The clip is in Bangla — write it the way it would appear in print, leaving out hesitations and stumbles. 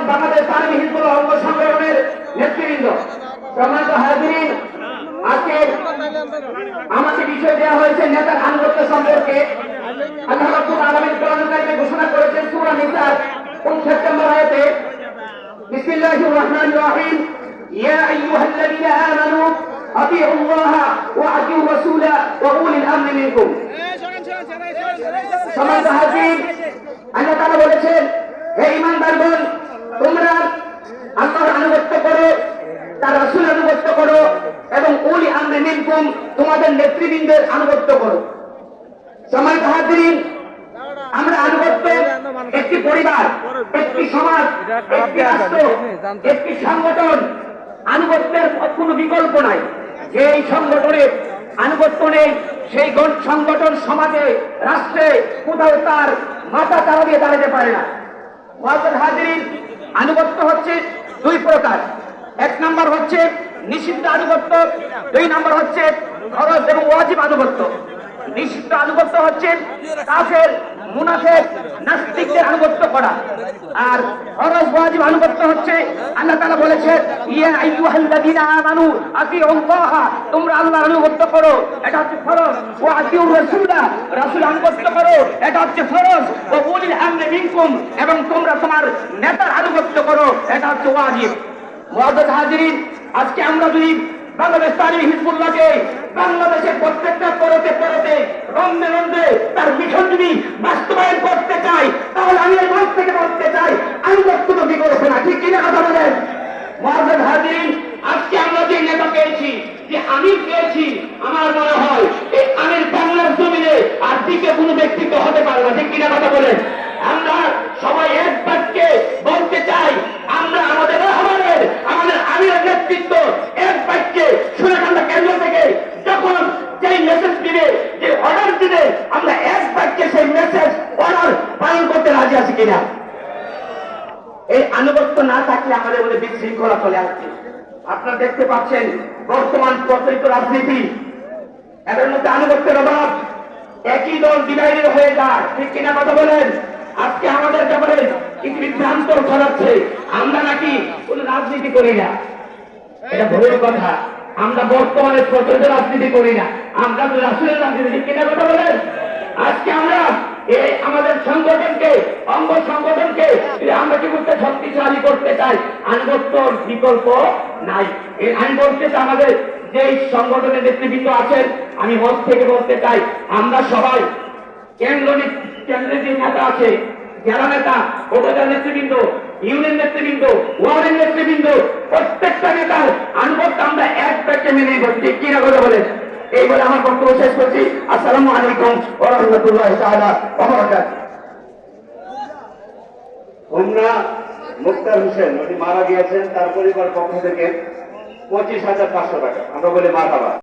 বাংলাদেশ আর্মি হিজবুল্লাহ অঙ্গ সংগঠনের নেতৃবৃন্দ, সম্মানিত হাজিরিন, আজকে আমাকে বিষয় দেওয়া হয়েছে নেতার আনুগত্য সম্পর্কে। আল্লাহ রাব্বুল আলামিন কোরআন কারিমে ঘোষণা করেছেন সূরা নিসার 59 নম্বর আয়াতে, বিসমিল্লাহির রহমানির রহিম, ইয়া আইয়ুহাল্লাযীনা আমানু আতিউল্লাহা ওয়া আতিউর রাসূলা ওয়া উলিল আমরি মিনকুম। সম্মানিত হাজিরিন, আল্লাহ তাআলা বলেছেন, হে ঈমানদারগণ, তোমরা আল্লাহর আনুগত্য করো, তার রাসূলের আনুগত্য করো এবং উলি আমরি মিনকুম, তোমাদের নেতৃবৃন্দের আনুগত্য করো। সম্মানিত হাজিরিন, আমরা আনুগত্য একটি পরিবার, একটি সমাজ, একটি রাষ্ট্র, একটি সংগঠন, আনুগত্যের কোনো বিকল্প নাই। যে সংগঠনের আনুগত্য নেই সেই সংগঠন সমাজে, রাষ্ট্রে কোথাও তার মাথা তারা দিয়ে দাঁড়াতে পারে না। মুআজ্জাজ হাজিরিন, আনুগত্য হচ্ছে দুই প্রকার। এক নম্বর হচ্ছে নিষিদ্ধ আনুগত্য, দুই নম্বর হচ্ছে ফরজ এবং ওয়াজিব আনুগত্য। নিষিদ্ধ আনুগত্য হচ্ছে কাফের, মুনাফিক, নাস্তিকদের আনুগত্য করা, আর ফরজ ওয়াজিব আনুগত্য হচ্ছে আল্লাহ তাআলা বলেছে, ইয়া আইয়ুহাল্লাযীনা আমানু আতিউল্লাহ, তোমরা আল্লাহর আনুগত্য করো, এটা হচ্ছে ফরজ। ওয়া আতিউর রাসূলা, রাসূল আনুগত্য করো, এটা হচ্ছে ফরজ। ওয়া উলিল আমরি মিনকুম, এবং তোমরা তোমার নেতার আনুগত্য করো, এটা হচ্ছে ওয়াজিব। মুআজ্জাজ হাজিরিন, আজকে আমরা যদি বাংলাদেশ আর্মি হিজবুল্লাহকে বাংলাদেশের প্রত্যেকটা পরতে পরতে, রন্ধে রন্ধে তার মিশন যদি বাস্তবায়ন করতে চাই, তাহলে আমি এই মঞ্চ থেকে বলতে চাই, আনুগত্য তো বিকল্প না। ঠিক কিনা কথা বলেন? মুআজ্জাজ হাজিরিন, আজকে আমরা যে নেতা পেয়েছি, যে আমির পেয়েছি, আমার মনে হয় এই আমির বাংলার জমিনে আর দ্বিতীয় কোনো ব্যক্তিত্ব হতে পারে না। ঠিক কিনা কথা বলেন? আমরা সবাই এক বাক্যে বলতে চাই, আমরা আমাদের আমিরের নেতৃত্ব এক বাক্যে সুরেখান্ডা কেন্দ্র থেকে যখন যেই মেসেজ দিবে, যে অর্ডার দিবে, আমরা এক বাক্যে সেই মেসেজ অর্ডার পালন করতে রাজি আছি কিনা? এই আনুগত্য না থাকলে আমাদের মধ্যে বিশৃঙ্খলা চলে আসছে। আপনারা দেখতে পাচ্ছেন বর্তমান প্রচলিত রাজনীতি, এদের মধ্যে আনুগত্যের অভাব, একই দল ডিভাইডেড হয়ে যায়। ঠিক কিনা কথা বলেন? আজকে আমাদের ব্যাপারে কিছু বিভ্রান্ত ছড়াচ্ছে, আমরা নাকি কোন রাজনীতি করি না। এটা ভুল কথা। আমরা বর্তমানে প্রচলিত রাজনীতি করি না, আমরা তো রাষ্ট্রের রাজনীতি। ঠিক কিনা কথা বলেন? আজকে আমরা এই আমাদের সংগঠনকে, অঙ্গ সংগঠনকে আমরা কি করতে শক্তিশালী করতে চাই, আনুগত্যর বিকল্প নাই। এই আনুগত্যে আমাদের যে সংগঠনের নেতৃবৃন্দ আছেন, আমি মঞ্চ থেকে বলতে চাই, আমরা সবাই কেন্দ্রের যে নেতা আছে, জেলা নেতা, উপজেলা নেতৃবৃন্দ, ইউনিয়ন নেতৃবৃন্দ, ওয়ার্ডের নেতৃবৃন্দ, প্রত্যেকটা নেতার আনুগত্য আমরা এক প্যাকে মেনে নিব। ঠিক কিনা কথা বলেন? এই বলে আমার বক্তব্য শেষ করছি। আসসালামু আলাইকুম ওয়া রাহমাতুল্লাহি তাআলা ওয়া বারাকাতুহু। হোমনা মুক্তার হোসেন, উনি মারা গিয়েছেন, তার পরিবার পক্ষ থেকে 25,500 টাকা আমরা বলি মারহাবা।